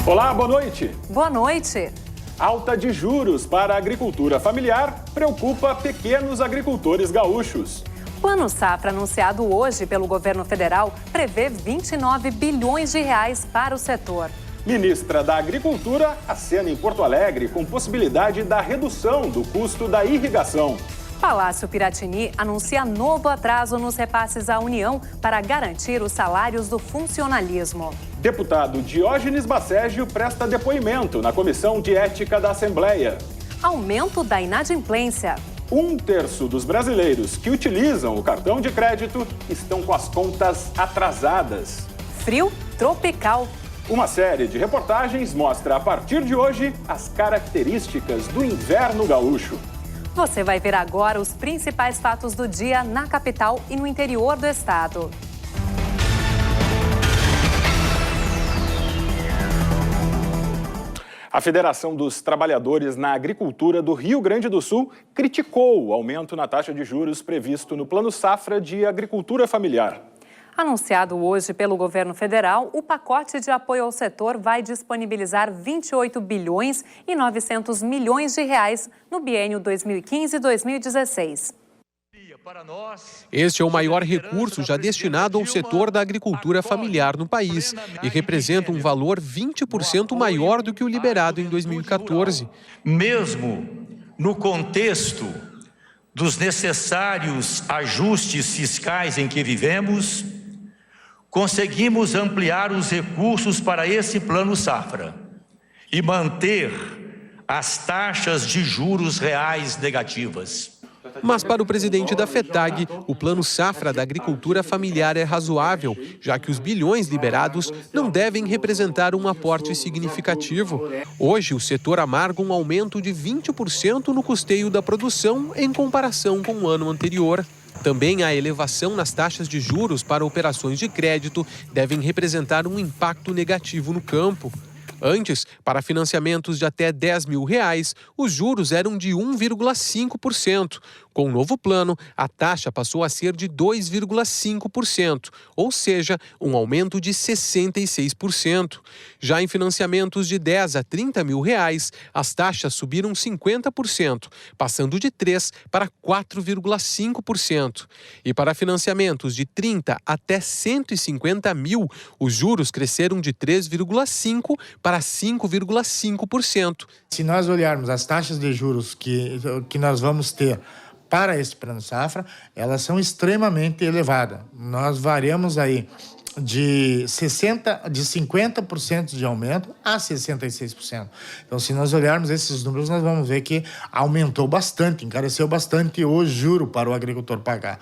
Olá, boa noite. Boa noite. Alta de juros para a agricultura familiar preocupa pequenos agricultores gaúchos. Plano Safra, anunciado hoje pelo governo federal, prevê 29 bilhões de reais para o setor. Ministra da Agricultura acena em Porto Alegre com possibilidade da redução do custo da irrigação. Palácio Piratini anuncia novo atraso nos repasses à União para garantir os salários do funcionalismo. Deputado Diógenes Bacégio presta depoimento na Comissão de Ética da Assembleia. Aumento da inadimplência. 1/3 dos brasileiros que utilizam o cartão de crédito estão com as contas atrasadas. Frio tropical. Uma série de reportagens mostra, a partir de hoje, as características do inverno gaúcho. Você vai ver agora os principais fatos do dia na capital e no interior do estado. A Federação dos Trabalhadores na Agricultura do Rio Grande do Sul criticou o aumento na taxa de juros previsto no Plano Safra de Agricultura Familiar. Anunciado hoje pelo governo federal, o pacote de apoio ao setor vai disponibilizar 28 bilhões e 900 milhões de reais no biênio 2015-2016. Este é o maior recurso já destinado ao setor da agricultura familiar no país e representa um valor 20% maior do que o liberado em 2014. Mesmo no contexto dos necessários ajustes fiscais em que vivemos, conseguimos ampliar os recursos para esse Plano Safra e manter as taxas de juros reais negativas. Mas para o presidente da FETAG, o Plano Safra da agricultura familiar é razoável, já que os bilhões liberados não devem representar um aporte significativo. Hoje, o setor amarga um aumento de 20% no custeio da produção em comparação com o ano anterior. Também a elevação nas taxas de juros para operações de crédito devem representar um impacto negativo no campo. Antes, para financiamentos de até R$10 mil, os juros eram de 1,5%. Com o novo plano, a taxa passou a ser de 2,5%, ou seja, um aumento de 66%. Já em financiamentos de R$10 a R$30 mil, as taxas subiram 50%, passando de 3% para 4,5%. E para financiamentos de 30 até 150 mil, os juros cresceram de 3,5% para 5,5%. Se nós olharmos as taxas de juros que nós vamos ter para esse Plano Safra, elas são extremamente elevadas. Nós variamos aí de 50% de aumento a 66%. Então, se nós olharmos esses números, nós vamos ver que aumentou bastante, encareceu bastante o juro para o agricultor pagar.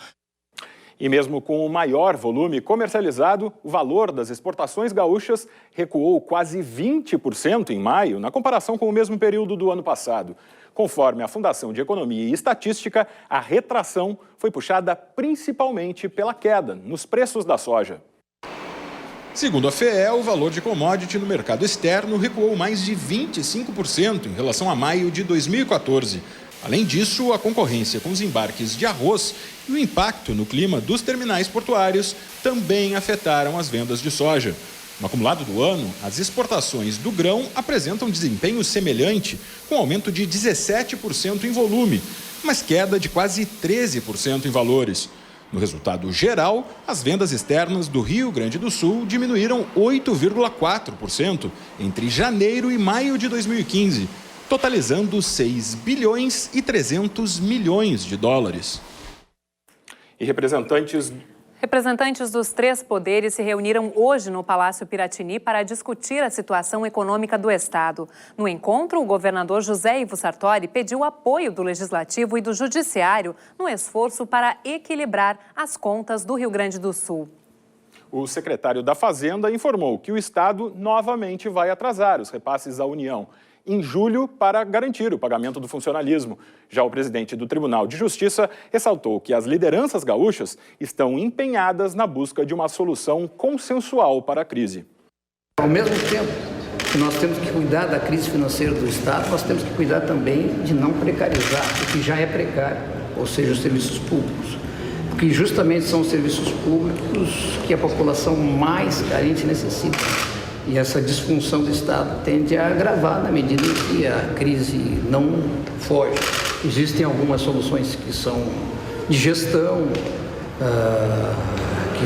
E mesmo com o maior volume comercializado, o valor das exportações gaúchas recuou quase 20% em maio, na comparação com o mesmo período do ano passado. Conforme a Fundação de Economia e Estatística, a retração foi puxada principalmente pela queda nos preços da soja. Segundo a FEE, o valor de commodity no mercado externo recuou mais de 25% em relação a maio de 2014. Além disso, a concorrência com os embarques de arroz e o impacto no clima dos terminais portuários também afetaram as vendas de soja. No acumulado do ano, as exportações do grão apresentam desempenho semelhante, com aumento de 17% em volume, mas queda de quase 13% em valores. No resultado geral, as vendas externas do Rio Grande do Sul diminuíram 8,4% entre janeiro e maio de 2015, totalizando 6 bilhões e 300 milhões de dólares. E representantes dos três poderes se reuniram hoje no Palácio Piratini para discutir a situação econômica do estado. No encontro, o governador José Ivo Sartori pediu apoio do Legislativo e do Judiciário no esforço para equilibrar as contas do Rio Grande do Sul. O secretário da Fazenda informou que o estado novamente vai atrasar os repasses à União em julho para garantir o pagamento do funcionalismo. Já o presidente do Tribunal de Justiça ressaltou que as lideranças gaúchas estão empenhadas na busca de uma solução consensual para a crise. Ao mesmo tempo que nós temos que cuidar da crise financeira do Estado, nós temos que cuidar também de não precarizar o que já é precário, ou seja, os serviços públicos. Porque justamente são os serviços públicos que a população mais carente necessita. E essa disfunção do Estado tende a agravar na medida em que a crise não foge. Existem algumas soluções que são de gestão, que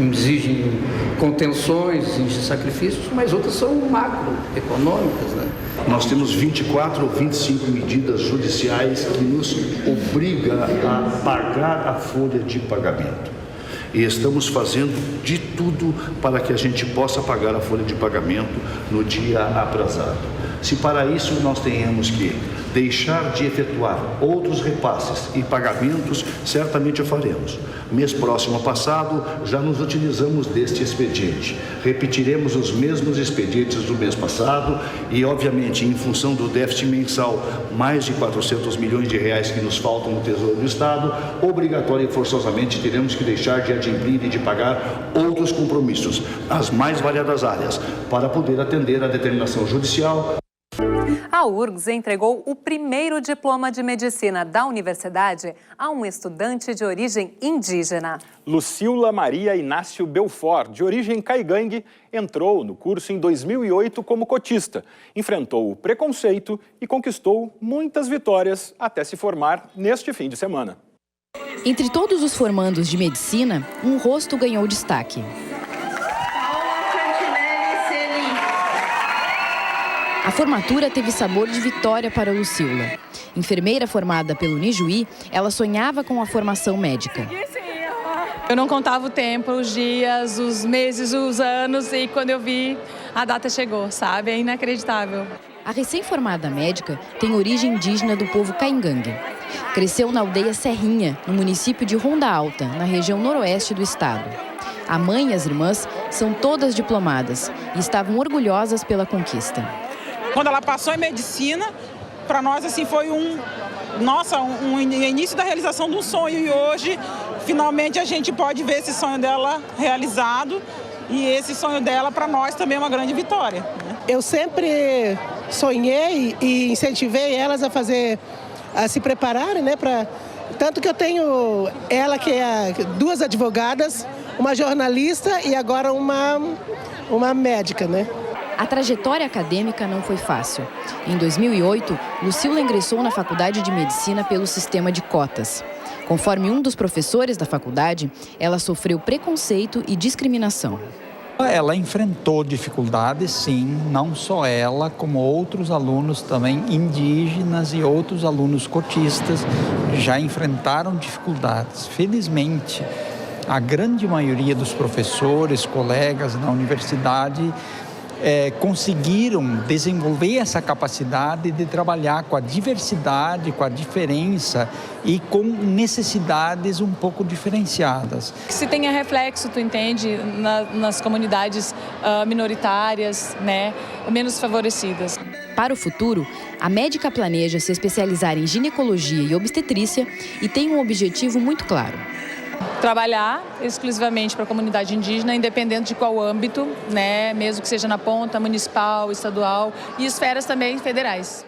exigem contenções, exigem sacrifícios, mas outras são macroeconômicas, né? Nós temos 24 ou 25 medidas judiciais que nos obrigam a pagar a folha de pagamento. E estamos fazendo de tudo para que a gente possa pagar a folha de pagamento no dia aprazado. Se para isso nós tenhamos que deixar de efetuar outros repasses e pagamentos, certamente o faremos. Mês próximo passado, já nos utilizamos deste expediente. Repetiremos os mesmos expedientes do mês passado e, obviamente, em função do déficit mensal, mais de 400 milhões de reais que nos faltam no Tesouro do Estado, obrigatório e forçosamente teremos que deixar de adimplir e de pagar outros compromissos, as mais variadas áreas, para poder atender à determinação judicial. A URGS entregou o primeiro diploma de medicina da universidade a um estudante de origem indígena. Lucila Maria Inácio Belfort, de origem caigangue, entrou no curso em 2008 como cotista, enfrentou o preconceito e conquistou muitas vitórias até se formar neste fim de semana. Entre todos os formandos de medicina, um rosto ganhou destaque. A formatura teve sabor de vitória para Lucila. Enfermeira formada pelo Unijuí, ela sonhava com a formação médica. Eu não contava o tempo, os dias, os meses, os anos, e quando eu vi, a data chegou, sabe? É inacreditável. A recém-formada médica tem origem indígena do povo caingangue. Cresceu na aldeia Serrinha, no município de Ronda Alta, na região noroeste do estado. A mãe e as irmãs são todas diplomadas e estavam orgulhosas pela conquista. Quando ela passou em medicina, para nós assim foi um início da realização de um sonho. E hoje, finalmente, a gente pode ver esse sonho dela realizado. E esse sonho dela, para nós, também é uma grande vitória, né? Eu sempre sonhei e incentivei elas a se prepararem, né? Tanto que eu tenho ela, que é duas advogadas, uma jornalista e agora uma médica, né? A trajetória acadêmica não foi fácil. Em 2008, Lucila ingressou na Faculdade de Medicina pelo sistema de cotas. Conforme um dos professores da faculdade, ela sofreu preconceito e discriminação. Ela enfrentou dificuldades, sim, não só ela, como outros alunos também indígenas e outros alunos cotistas já enfrentaram dificuldades. Felizmente, a grande maioria dos professores, colegas na universidade conseguiram desenvolver essa capacidade de trabalhar com a diversidade, com a diferença e com necessidades um pouco diferenciadas. Que se tenha reflexo, tu entende, nas comunidades minoritárias, né, menos favorecidas. Para o futuro, a médica planeja se especializar em ginecologia e obstetrícia e tem um objetivo muito claro. Trabalhar exclusivamente para a comunidade indígena, independente de qual âmbito, né, mesmo que seja na ponta municipal, estadual e esferas também federais.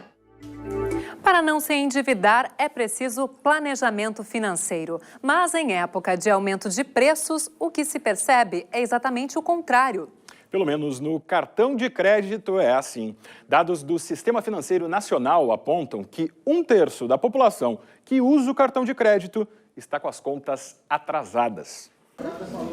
Para não se endividar, é preciso planejamento financeiro. Mas em época de aumento de preços, o que se percebe é exatamente o contrário. Pelo menos no cartão de crédito é assim. Dados do Sistema Financeiro Nacional apontam que 1/3 da população que usa o cartão de crédito está com as contas atrasadas.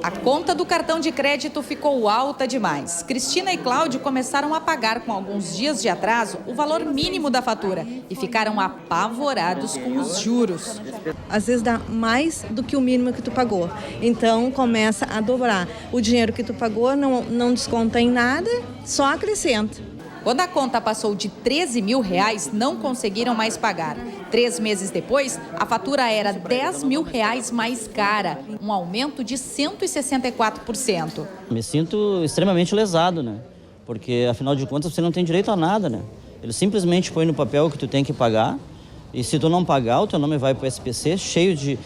A conta do cartão de crédito ficou alta demais. Cristina e Cláudio começaram a pagar com alguns dias de atraso o valor mínimo da fatura e ficaram apavorados com os juros. Às vezes dá mais do que o mínimo que tu pagou. Então começa a dobrar. O dinheiro que tu pagou não desconta em nada, só acrescenta. Quando a conta passou de R$13 mil, não conseguiram mais pagar. 3 meses depois, a fatura era R$10 mil mais cara, um aumento de 164%. Me sinto extremamente lesado, né? Porque, afinal de contas, você não tem direito a nada, né? Ele simplesmente põe no papel que tu tem que pagar, e se tu não pagar, o teu nome vai para o SPC, cheio de,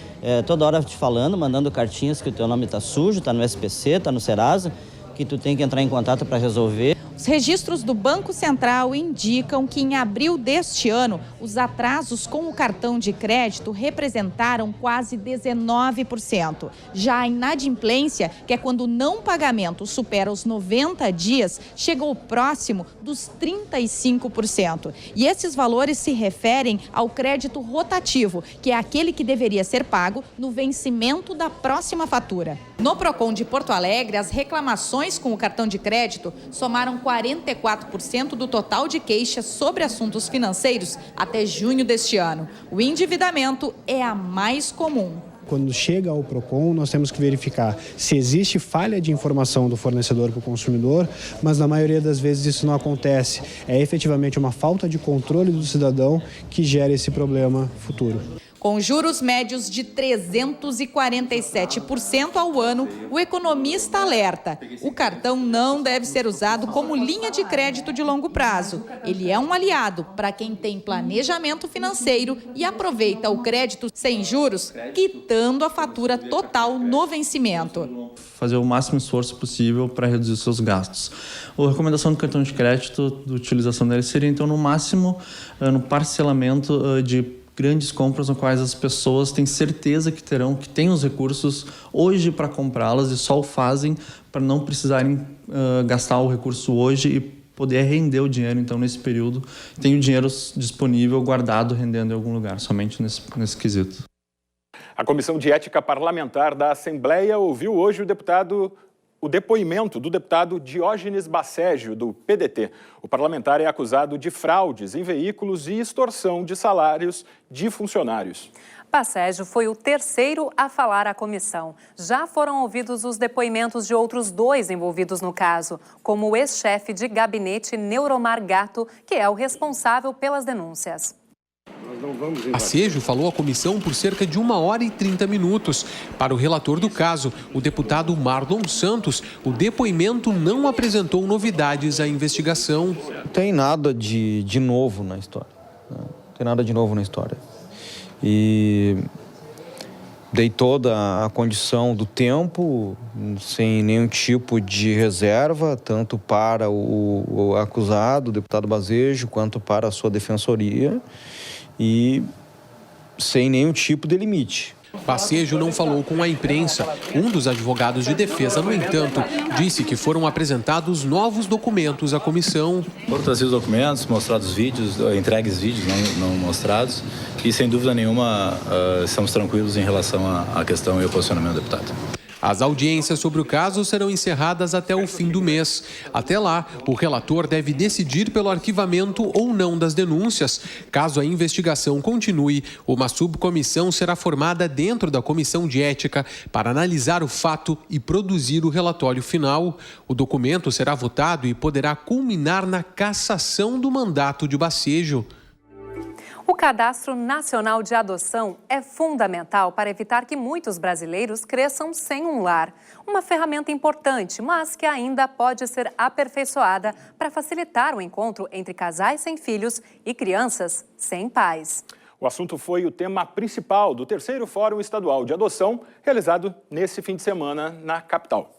toda hora te falando, mandando cartinhas que o teu nome está sujo, está no SPC, está no Serasa, que tu tem que entrar em contato para resolver. Os registros do Banco Central indicam que em abril deste ano, os atrasos com o cartão de crédito representaram quase 19%. Já a inadimplência, que é quando o não pagamento supera os 90 dias, chegou próximo dos 35%. E esses valores se referem ao crédito rotativo, que é aquele que deveria ser pago no vencimento da próxima fatura. No Procon de Porto Alegre, as reclamações com o cartão de crédito somaram 44% do total de queixas sobre assuntos financeiros até junho deste ano. O endividamento é a mais comum. Quando chega ao Procon, nós temos que verificar se existe falha de informação do fornecedor para o consumidor, mas na maioria das vezes isso não acontece. É efetivamente uma falta de controle do cidadão que gera esse problema futuro. Com juros médios de 347% ao ano, o economista alerta: o cartão não deve ser usado como linha de crédito de longo prazo. Ele é um aliado para quem tem planejamento financeiro e aproveita o crédito sem juros, quitando a fatura total no vencimento. Fazer o máximo esforço possível para reduzir seus gastos. A recomendação do cartão de crédito, da utilização dele, seria então no máximo no parcelamento de grandes compras no quais as pessoas têm certeza que têm os recursos hoje para comprá-las e só o fazem para não precisarem gastar o recurso hoje e poder render o dinheiro, então, nesse período. Tem o dinheiro disponível, guardado, rendendo em algum lugar, somente nesse quesito. A Comissão de Ética Parlamentar da Assembleia ouviu hoje o depoimento do deputado Diógenes Basségio, do PDT. O parlamentar é acusado de fraudes em veículos e extorsão de salários de funcionários. Basségio foi o terceiro a falar à comissão. Já foram ouvidos os depoimentos de outros 2 envolvidos no caso, como o ex-chefe de gabinete Neuromar Gatto, que é o responsável pelas denúncias. Basségio falou à comissão por cerca de 1 hora e 30 minutos. Para o relator do caso, o deputado Marlon Santos, o depoimento não apresentou novidades à investigação. Não tem nada de novo na história. Não tem nada de novo na história. E dei toda a condição do tempo, sem nenhum tipo de reserva, tanto para o acusado, o deputado Basségio, quanto para a sua defensoria. E sem nenhum tipo de limite. Basségio não falou com a imprensa. Um dos advogados de defesa, no entanto, disse que foram apresentados novos documentos à comissão. Foram trazidos documentos, mostrados vídeos, entregues vídeos não mostrados, e sem dúvida nenhuma estamos tranquilos em relação à questão e ao posicionamento do deputado. As audiências sobre o caso serão encerradas até o fim do mês. Até lá, o relator deve decidir pelo arquivamento ou não das denúncias. Caso a investigação continue, uma subcomissão será formada dentro da Comissão de Ética para analisar o fato e produzir o relatório final. O documento será votado e poderá culminar na cassação do mandato de Basségio. O Cadastro Nacional de Adoção é fundamental para evitar que muitos brasileiros cresçam sem um lar. Uma ferramenta importante, mas que ainda pode ser aperfeiçoada para facilitar o encontro entre casais sem filhos e crianças sem pais. O assunto foi o tema principal do 3º Fórum Estadual de Adoção, realizado nesse fim de semana na capital.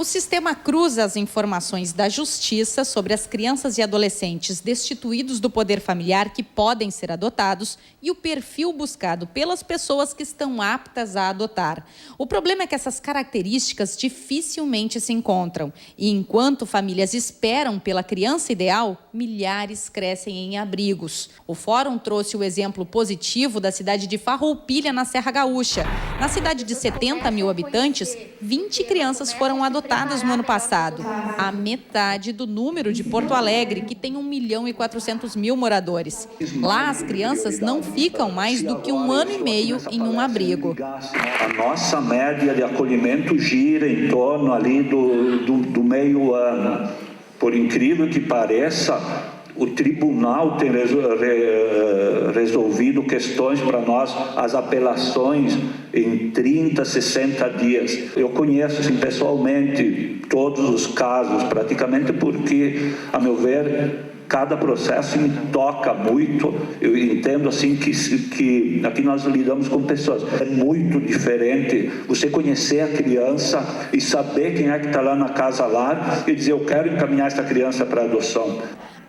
O sistema cruza as informações da Justiça sobre as crianças e adolescentes destituídos do poder familiar que podem ser adotados e o perfil buscado pelas pessoas que estão aptas a adotar. O problema é que essas características dificilmente se encontram. E enquanto famílias esperam pela criança ideal, milhares crescem em abrigos. O Fórum trouxe o exemplo positivo da cidade de Farroupilha, na Serra Gaúcha. Na cidade de 70 mil habitantes, 20 crianças foram adotadas no ano passado, a metade do número de Porto Alegre, que tem 1.400.000 moradores. Lá, as crianças não ficam mais do que 1 ano e meio em um abrigo. A nossa média de acolhimento gira em torno ali do meio ano. Por incrível que pareça, o tribunal tem resolvido questões para nós, as apelações em 30, 60 dias. Eu conheço assim, pessoalmente todos os casos, praticamente, porque, a meu ver, Cada processo me toca muito. Eu entendo assim que aqui nós lidamos com pessoas. É muito diferente você conhecer a criança e saber quem é que está lá na casa lar e dizer, eu quero encaminhar essa criança para adoção.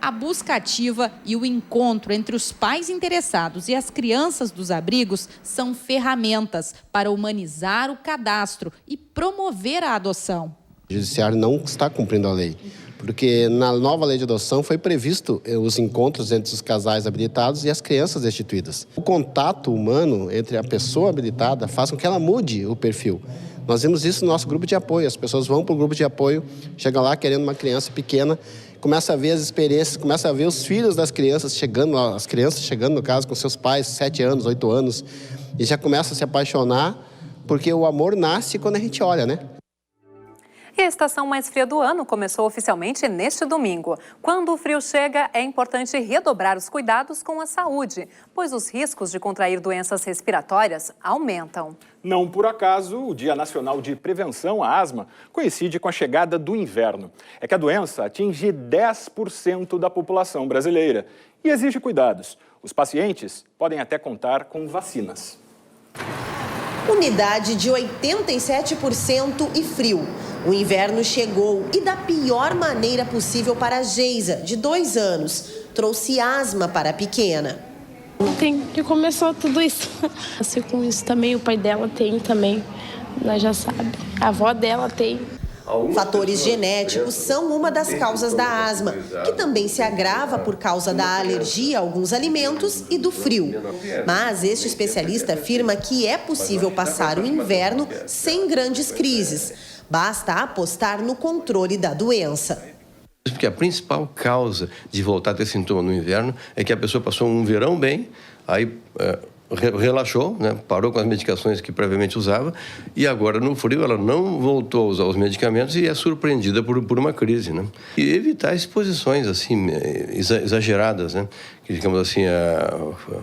A busca ativa e o encontro entre os pais interessados e as crianças dos abrigos são ferramentas para humanizar o cadastro e promover a adoção. O Judiciário não está cumprindo a lei, porque na nova lei de adoção foi previsto os encontros entre os casais habilitados e as crianças destituídas. O contato humano entre a pessoa habilitada faz com que ela mude o perfil. Nós vimos isso no nosso grupo de apoio. As pessoas vão para o grupo de apoio, chegam lá querendo uma criança pequena, começa a ver as experiências, começa a ver os filhos das crianças chegando, as crianças chegando, no caso, com seus pais, 7 anos, 8 anos, e já começa a se apaixonar, porque o amor nasce quando a gente olha, né? E a estação mais fria do ano começou oficialmente neste domingo. Quando o frio chega, é importante redobrar os cuidados com a saúde, pois os riscos de contrair doenças respiratórias aumentam. Não por acaso, o Dia Nacional de Prevenção à Asma coincide com a chegada do inverno. É que a doença atinge 10% da população brasileira e exige cuidados. Os pacientes podem até contar com vacinas. Umidade de 87% e frio. O inverno chegou e da pior maneira possível para a Geisa, de 2 anos. Trouxe asma para a pequena. Tem que começou tudo isso. Assim, com isso também, o pai dela tem também, nós já sabe. A avó dela tem. Fatores genéticos são uma das causas da asma, que também se agrava por causa da alergia a alguns alimentos e do frio. Mas este especialista afirma que é possível passar o inverno sem grandes crises. Basta apostar no controle da doença. Porque a principal causa de voltar a ter sintoma no inverno é que a pessoa passou um verão bem, aí relaxou, né, parou com as medicações que previamente usava e agora no frio ela não voltou a usar os medicamentos e é surpreendida por uma crise, né? E evitar exposições assim exageradas, né? Que, digamos assim,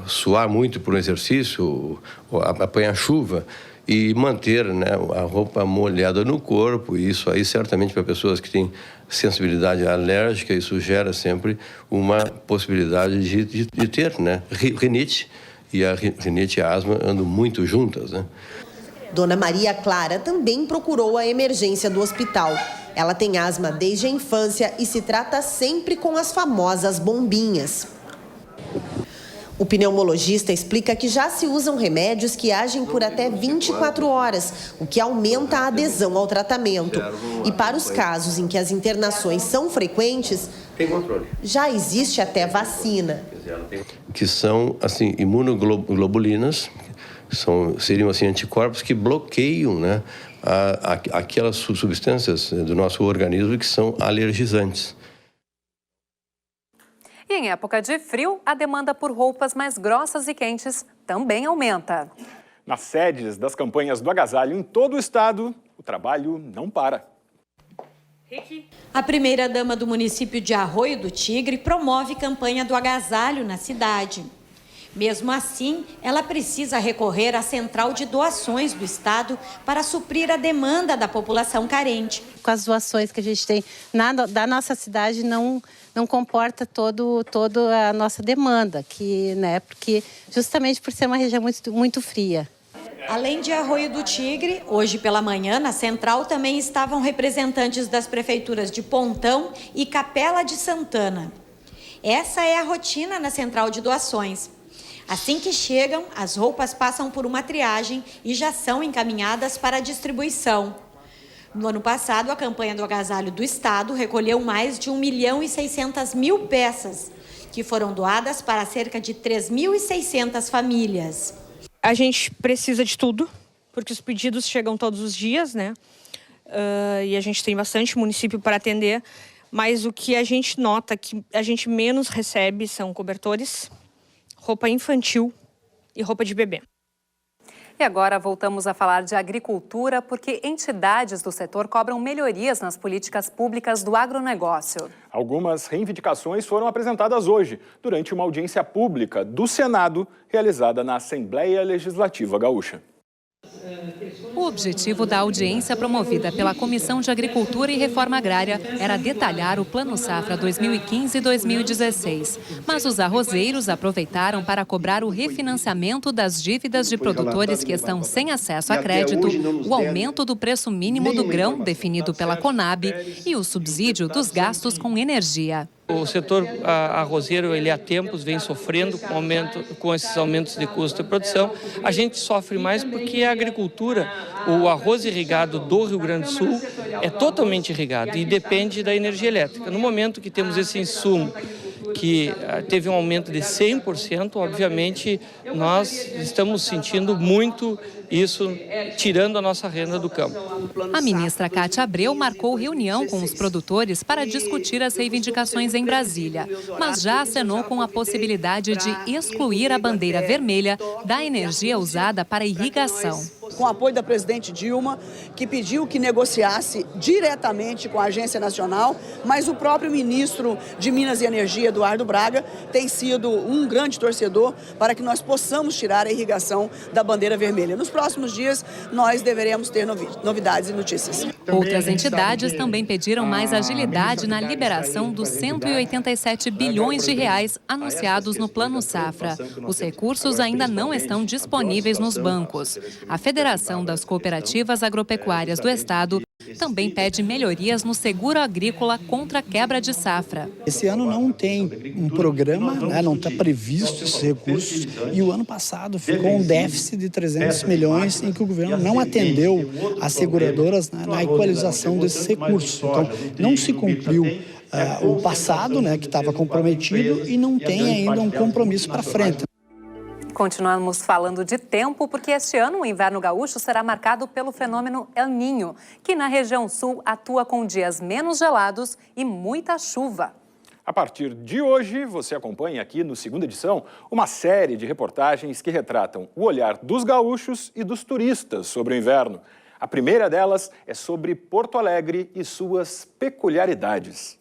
suar muito por um exercício, apanhar chuva e manter, né, a roupa molhada no corpo. E isso aí certamente para pessoas que têm sensibilidade alérgica, isso gera sempre uma possibilidade de ter, né, rinite. E a rinite e a asma andam muito juntas, né? Dona Maria Clara também procurou a emergência do hospital. Ela tem asma desde a infância e se trata sempre com as famosas bombinhas. O pneumologista explica que já se usam remédios que agem por até 24 horas, o que aumenta a adesão ao tratamento. E para os casos em que as internações são frequentes, já existe até vacina. Que são, assim, imunoglobulinas, seriam, assim, anticorpos que bloqueiam, né, aquelas substâncias do nosso organismo que são alergizantes. E em época de frio, a demanda por roupas mais grossas e quentes também aumenta. Nas sedes das campanhas do agasalho em todo o estado, o trabalho não para. A primeira-dama do município de Arroio do Tigre promove campanha do agasalho na cidade. Mesmo assim, ela precisa recorrer à central de doações do estado para suprir a demanda da população carente. Com as doações que a gente tem da nossa cidade, não comporta toda a nossa demanda, porque justamente por ser uma região muito fria. Além de Arroio do Tigre, hoje pela manhã, na central, também estavam representantes das prefeituras de Pontão e Capela de Santana. Essa é a rotina na central de doações. Assim que chegam, as roupas passam por uma triagem e já são encaminhadas para a distribuição. No ano passado, a campanha do agasalho do estado recolheu mais de 1.600.000 peças, que foram doadas para cerca de 3.600 famílias. A gente precisa de tudo, porque os pedidos chegam todos os dias, né? E a gente tem bastante município para atender, mas o que a gente nota que a gente menos recebe são cobertores, roupa infantil e roupa de bebê. E agora voltamos a falar de agricultura, porque entidades do setor cobram melhorias nas políticas públicas do agronegócio. Algumas reivindicações foram apresentadas hoje, durante uma audiência pública do Senado, realizada na Assembleia Legislativa Gaúcha. O objetivo da audiência promovida pela Comissão de Agricultura e Reforma Agrária era detalhar o Plano Safra 2015-2016. Mas os arrozeiros aproveitaram para cobrar o refinanciamento das dívidas de produtores que estão sem acesso a crédito, o aumento do preço mínimo do grão definido pela Conab e o subsídio dos gastos com energia. O setor arrozeiro, ele há tempos vem sofrendo com esses aumentos de custo de produção. A gente sofre mais porque a agricultura, o arroz irrigado do Rio Grande do Sul é totalmente irrigado e depende da energia elétrica. No momento que temos esse insumo que teve um aumento de 100%, obviamente nós estamos sentindo muito isso, tirando a nossa renda do campo. A ministra Cátia Abreu marcou reunião com os produtores para discutir as reivindicações em Brasília, mas já acenou com a possibilidade de excluir a bandeira vermelha da energia usada para irrigação. Com o apoio da presidente Dilma, que pediu que negociasse diretamente com a Agência Nacional, mas o próprio ministro de Minas e Energia, Eduardo Braga, tem sido um grande torcedor para que nós possamos tirar a irrigação da bandeira vermelha. Nos próximos dias, nós deveremos ter novidades e notícias. Outras entidades também pediram mais agilidade na liberação dos 187 bilhões de reais anunciados no Plano Safra. Os recursos ainda não estão disponíveis nos bancos. A Federação das Cooperativas Agropecuárias do Estado também pede melhorias no seguro agrícola contra a quebra de safra. Esse ano não tem um programa, né, não está previsto esses recursos, e o ano passado ficou um déficit de 300 milhões em que o governo não atendeu as seguradoras na equalização desses recursos. Então, não se cumpriu o passado, né, que estava comprometido, e não tem ainda um compromisso para frente. Continuamos falando de tempo, porque este ano o inverno gaúcho será marcado pelo fenômeno El Niño, que na região sul atua com dias menos gelados e muita chuva. A partir de hoje, você acompanha aqui no Segunda Edição uma série de reportagens que retratam o olhar dos gaúchos e dos turistas sobre o inverno. A primeira delas é sobre Porto Alegre e suas peculiaridades.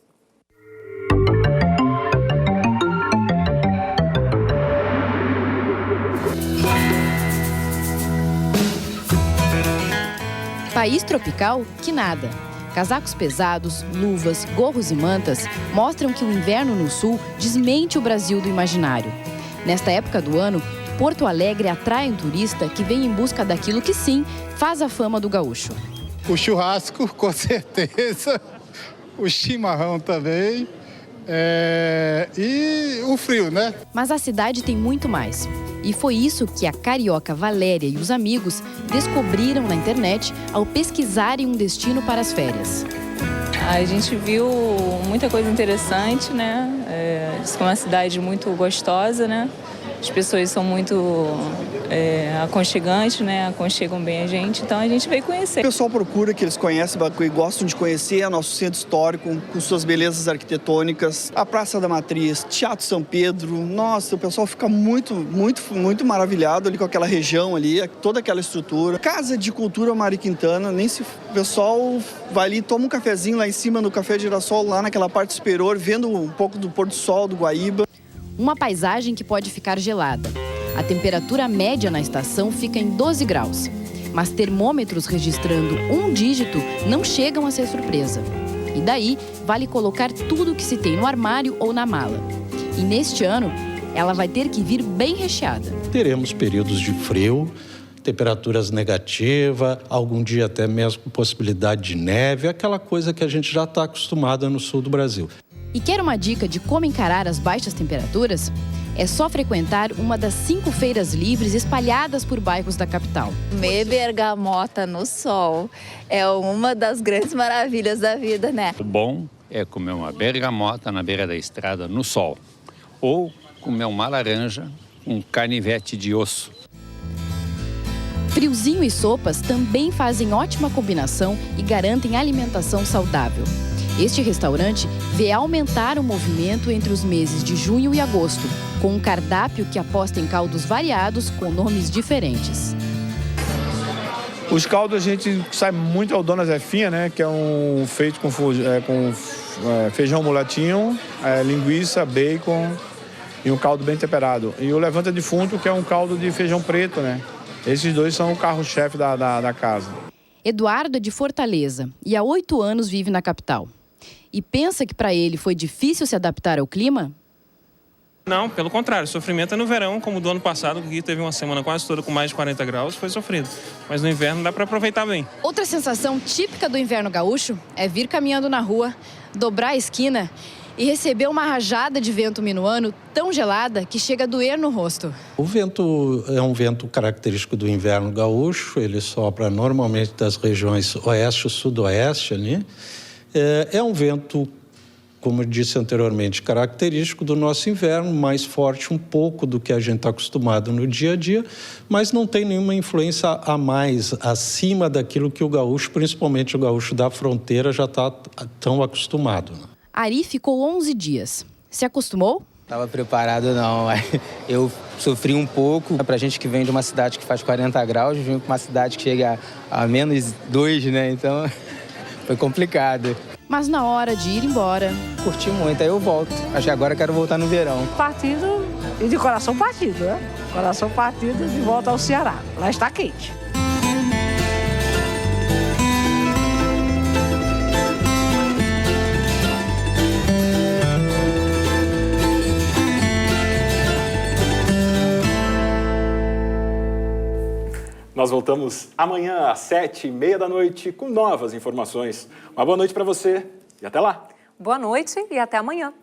País tropical que nada. Casacos pesados, luvas, gorros e mantas mostram que o inverno no sul desmente o Brasil do imaginário. Nesta época do ano, Porto Alegre atrai um turista que vem em busca daquilo que sim faz a fama do gaúcho. O churrasco, com certeza, o chimarrão também, e o frio, né? Mas a cidade tem muito mais. E foi isso que a carioca Valéria e os amigos descobriram na internet ao pesquisarem um destino para as férias. A gente viu muita coisa interessante, né? Diz que é uma cidade muito gostosa, né? As pessoas são muito aconchegantes, né? Aconchegam bem a gente, então a gente veio conhecer. O pessoal procura, que eles conhecem e gostam de conhecer, é nosso centro histórico, com suas belezas arquitetônicas, a Praça da Matriz, Teatro São Pedro. Nossa, o pessoal fica muito maravilhado ali com aquela região ali, toda aquela estrutura. Casa de Cultura Mário Quintana, o pessoal vai ali, toma um cafezinho lá em cima no Café Girassol, lá naquela parte superior, vendo um pouco do pôr do sol, do Guaíba. Uma paisagem que pode ficar gelada. A temperatura média na estação fica em 12 graus. Mas termômetros registrando um dígito não chegam a ser surpresa. E daí, vale colocar tudo o que se tem no armário ou na mala. E neste ano, ela vai ter que vir bem recheada. Teremos períodos de frio, temperaturas negativas, algum dia até mesmo com possibilidade de neve, aquela coisa que a gente já está acostumada no sul do Brasil. E quer uma dica de como encarar as baixas temperaturas? É só frequentar uma das 5 feiras livres espalhadas por bairros da capital. Comer bergamota no sol é uma das grandes maravilhas da vida, né? O bom é comer uma bergamota na beira da estrada no sol. Ou comer uma laranja com canivete de osso. Friozinho e sopas também fazem ótima combinação e garantem alimentação saudável. Este restaurante vê aumentar o movimento entre os meses de junho e agosto, com um cardápio que aposta em caldos variados com nomes diferentes. Os caldos a gente sai muito ao Dona Zefinha, né? Que é um feito com feijão mulatinho, linguiça, bacon e um caldo bem temperado. E o Levanta Defunto, que é um caldo de feijão preto, né? Esses dois são o carro-chefe da casa. Eduardo é de Fortaleza e há 8 anos vive na capital. E pensa que para ele foi difícil se adaptar ao clima? Não, pelo contrário, sofrimento é no verão, como do ano passado, que teve uma semana quase toda com mais de 40 graus, foi sofrido. Mas no inverno dá para aproveitar bem. Outra sensação típica do inverno gaúcho é vir caminhando na rua, dobrar a esquina e receber uma rajada de vento minuano tão gelada que chega a doer no rosto. O vento é um vento característico do inverno gaúcho, ele sopra normalmente das regiões oeste e sudoeste ali. É um vento, como eu disse anteriormente, característico do nosso inverno, mais forte um pouco do que a gente está acostumado no dia a dia, mas não tem nenhuma influência a mais, acima daquilo que o gaúcho, principalmente o gaúcho da fronteira, já está tão acostumado. Ari ficou 11 dias. Se acostumou? Estava preparado não, eu sofri um pouco. Pra gente que vem de uma cidade que faz 40 graus, vim para uma cidade que chega a menos 2, né? Então foi complicado. Mas na hora de ir embora... Curti muito, aí eu volto. Acho que agora eu quero voltar no verão. Partido e de coração partido, né? Coração partido de volta ao Ceará. Lá está quente. Nós voltamos amanhã às 7h30 da noite com novas informações. Uma boa noite para você e até lá. Boa noite e até amanhã.